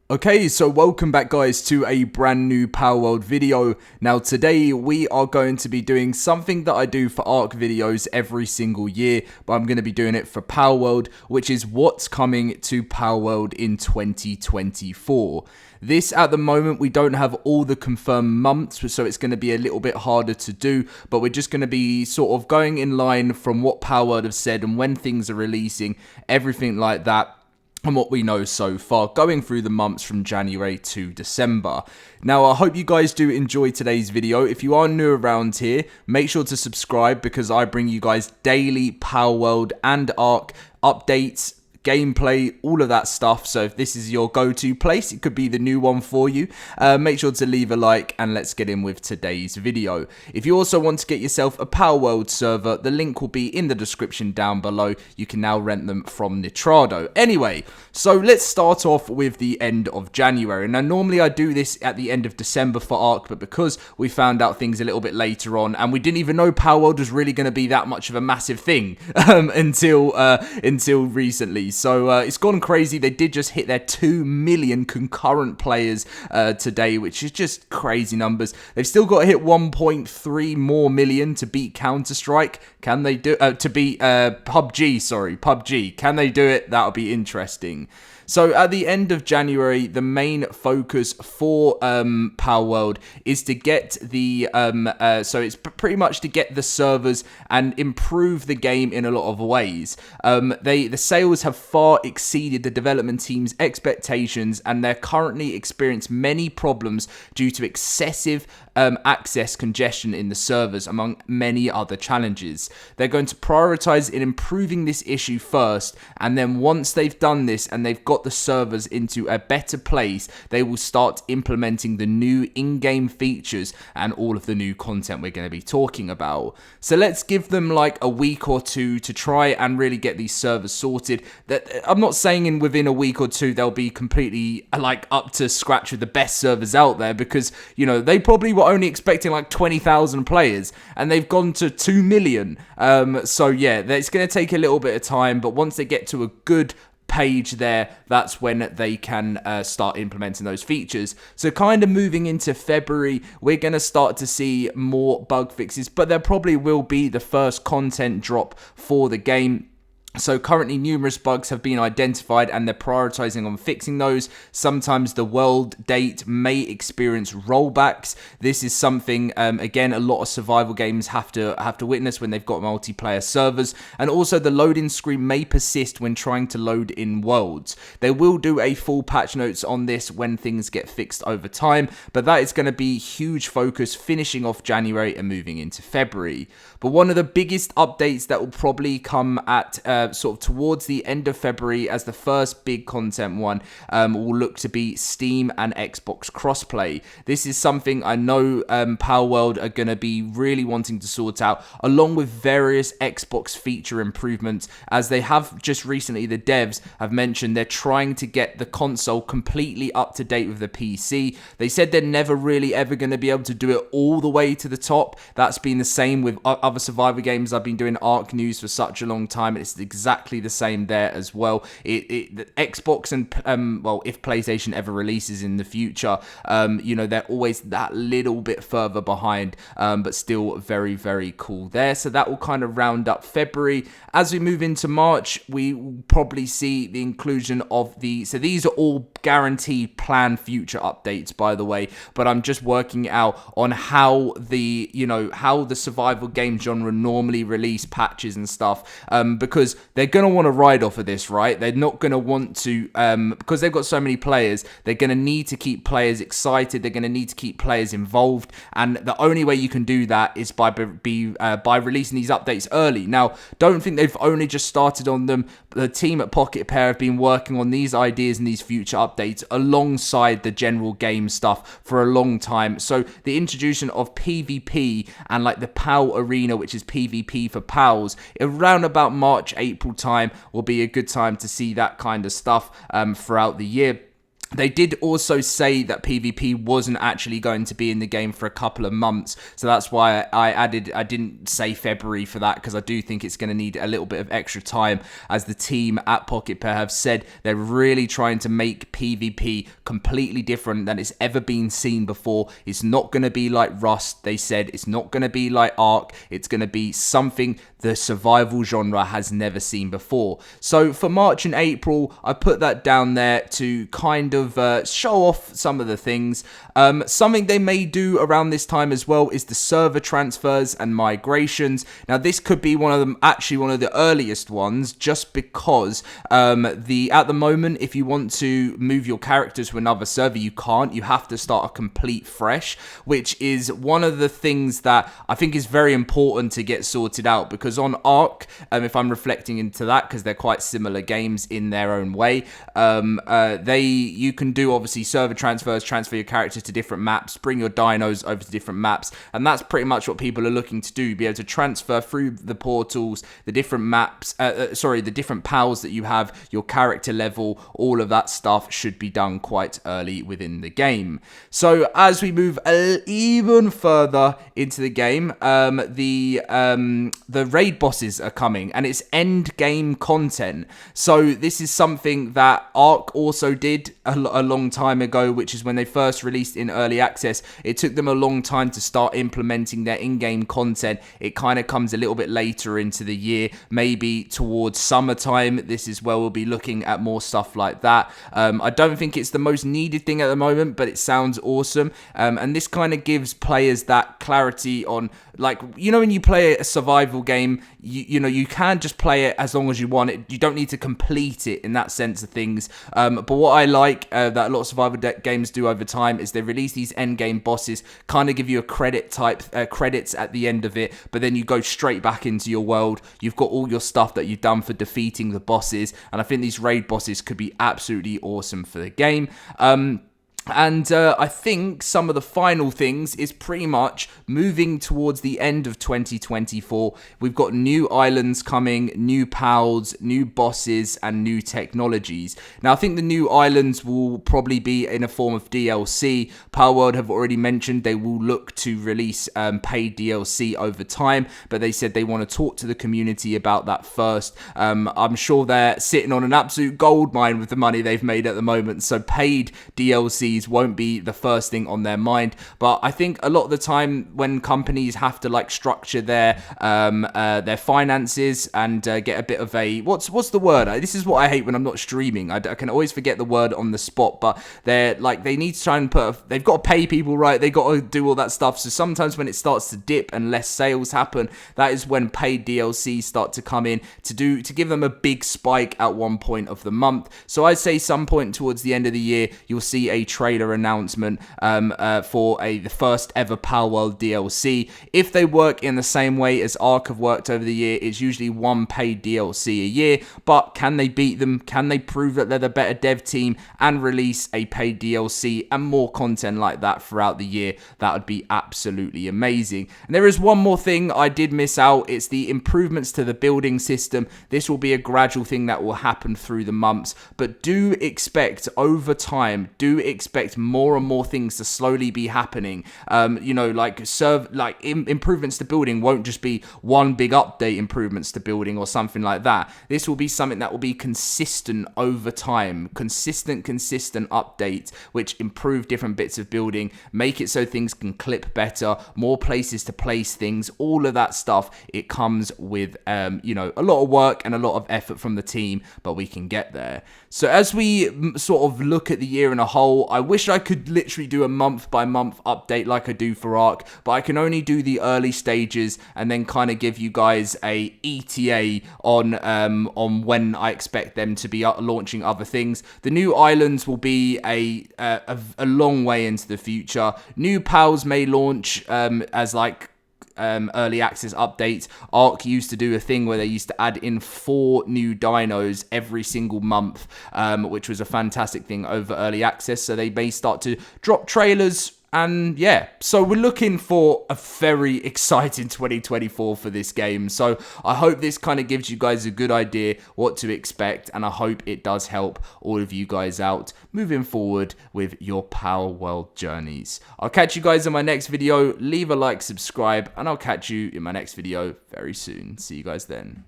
Okay, so welcome back guys to a brand new Palworld video. Now today we are going to be doing something that I do for ARC videos every single year, but I'm going to be doing it for Palworld, which is what's coming to Palworld in 2024. This, at the moment, we don't have all the confirmed months, so it's going to be a little bit harder to do, but we're just going to be sort of going in line from what Palworld have said and when things are releasing, everything like that. And what we know so far, going through the months from January to December. Now, I hope you guys do enjoy today's video. If you are new around here, make sure to subscribe because I bring you guys daily Palworld and ARC updates, gameplay, all of that stuff. So if this is your go-to place, it could be the new one for you. Make sure to leave a like and let's get in with today's video. If you also want to get yourself a Palworld server, the link will be in the description down below. You can now rent them from Nitrado. Anyway, so let's start off with the end of January. Now normally I do this at the end of December for ARC, but because we found out things a little bit later on and we didn't even know Palworld was really going to be that much of a massive thing until recently. So it's gone crazy. They did just hit their 2 million concurrent players today, which is just crazy numbers. They've still got to hit 1.3 more million to beat Counter-Strike. Can they do to beat PUBG? Sorry, PUBG. Can they do it? That'll be interesting. So at the end of January, the main focus for Palworld is to get the so it's pretty much to get the servers and improve the game in a lot of ways. The sales have far exceeded the development team's expectations, and they're currently experiencing many problems due to excessive access congestion in the servers, among many other challenges. They're going to prioritize in improving this issue first, and then once they've done this and they've got the servers into a better place, they will start implementing the new in-game features and all of the new content we're going to be talking about. So let's give them like a week or two to try and really get these servers sorted. That I'm not saying within a week or two they'll be completely like up to scratch with the best servers out there, because you know they probably were only expecting like 20,000 players and they've gone to 2 million. So yeah, it's going to take a little bit of time, but once they get to a good page there, that's when they can start implementing those features. So kind of moving into February, we're going to start to see more bug fixes, but there probably will be the first content drop for the game. So currently numerous bugs have been identified and they're prioritizing on fixing those. Sometimes the world date may experience rollbacks. This is something, again, a lot of survival games have to witness when they've got multiplayer servers. And also the loading screen may persist when trying to load in worlds. They will do a full patch notes on this when things get fixed over time, but that is going to be huge focus finishing off January and moving into February. But one of the biggest updates that will probably come at sort of towards the end of February as the first big content one will look to be Steam and Xbox crossplay. This is something I know Palworld are going to be really wanting to sort out, along with various Xbox feature improvements, as they have just recently, the devs have mentioned they're trying to get the console completely up to date with the PC. They said they're never really ever going to be able to do it all the way to the top. That's been the same with other survivor games. I've been doing ARC news for such a long time, and it's exactly the same there as well. The Xbox and well, if PlayStation ever releases in the future, you know, they're always that little bit further behind, but still very, very cool there. So that will kind of round up February. As we move into March, we will probably see the inclusion of so these are all guaranteed planned future updates, by the way, but I'm just working out on how the survival game genre normally release patches and stuff, because they're going to want to ride off of this, right? They're not going to want to, because they've got so many players, they're going to need to keep players excited, they're going to need to keep players involved, and the only way you can do that is by releasing these updates early. Now, don't think they've only just started on them. The team at Pocket Pair have been working on these ideas and these future updates alongside the general game stuff for a long time. So the introduction of PvP and like the PAL Arena, which is PvP for PALs, around about March, April time will be a good time to see that kind of stuff throughout the year. They did also say that PvP wasn't actually going to be in the game for a couple of months, so that's why I didn't say February for that, because I do think it's going to need a little bit of extra time, as the team at Pocket Pair have said they're really trying to make PvP completely different than it's ever been seen before. It's not going to be like Rust, they said. It's not going to be like Ark. It's going to be something the survival genre has never seen before. So for March and April, I put that down there to kind of show off some of the things. Something they may do around this time as well is the server transfers and migrations. Now this could be one of them, actually one of the earliest ones, just because at the moment, if you want to move your characters to another server, you can't. You have to start a complete fresh, which is one of the things that I think is very important to get sorted out, because on Ark, if I'm reflecting into that, because they're quite similar games in their own way, you can do obviously server transfers, transfer your characters to different maps, bring your dinos over to different maps, and that's pretty much what people are looking to do, be able to transfer through the portals, the different maps, the different pals that you have, your character level, all of that stuff should be done quite early within the game. So as we move even further into the game, the raid bosses are coming, and it's end game content. So this is something that Ark also did a long time ago, which is when they first released in early access. It took them a long time to start implementing their in-game content. It kind of comes a little bit later into the year, maybe towards summertime. This is where we'll be looking at more stuff like that. I don't think it's the most needed thing at the moment, but it sounds awesome. And this kind of gives players that clarity on, like, you know, when you play a survival game, you know, you can just play it as long as you want it. You don't need to complete it in that sense of things. But what I like that a lot of survival games do over time is they release these end game bosses, kind of give you a credits at the end of it, but then you go straight back into your world. You've got all your stuff that you've done for defeating the bosses, and I think these raid bosses could be absolutely awesome for the game. And I think some of the final things is pretty much moving towards the end of 2024. We've got new islands coming, new pals, new bosses, and new technologies. Now, I think the new islands will probably be in a form of DLC. Palworld have already mentioned they will look to release paid DLC over time, but they said they want to talk to the community about that first. I'm sure they're sitting on an absolute gold mine with the money they've made at the moment, so paid DLCs won't be the first thing on their mind. But I think a lot of the time when companies have to like structure their finances and get a bit of a what's the word? This is what I hate when I'm not streaming. I can always forget the word on the spot, but they're like, they need to try and they've got to pay people, right? They got to do all that stuff. So sometimes when it starts to dip and less sales happen, that is when paid DLCs start to come in to give them a big spike at one point of the month. So I'd say some point towards the end of the year, you'll see a trailer announcement for the first ever Palworld DLC. If they work in the same way as Ark have worked over the year, it's usually one paid DLC a year. But can they beat them? Can they prove that they're the better dev team and release a paid DLC and more content like that throughout the year? That would be absolutely amazing. And there is one more thing I did miss out. It's the improvements to the building system. This will be a gradual thing that will happen through the months, but do expect over time, more and more things to slowly be happening. You know, improvements to building won't just be one big update, improvements to building or something like that. This will be something that will be consistent over time, consistent updates which improve different bits of building, make it so things can clip better, more places to place things, all of that stuff. It comes with you know, a lot of work and a lot of effort from the team, but we can get there. So as we sort of look at the year in a whole, I wish I could literally do a month by month update like I do for Ark, but I can only do the early stages and then kind of give you guys a ETA on when I expect them to be launching other things. The new islands will be a long way into the future. New pals may launch as like early access updates. Ark used to do a thing where they used to add in 4 new dinos every single month, which was a fantastic thing over early access. So they may start to drop trailers And yeah, so we're looking for a very exciting 2024 for this game. So I hope this kind of gives you guys a good idea what to expect, and I hope it does help all of you guys out moving forward with your Palworld journeys. I'll catch you guys in my next video. Leave a like, subscribe, and I'll catch you in my next video very soon. See you guys then.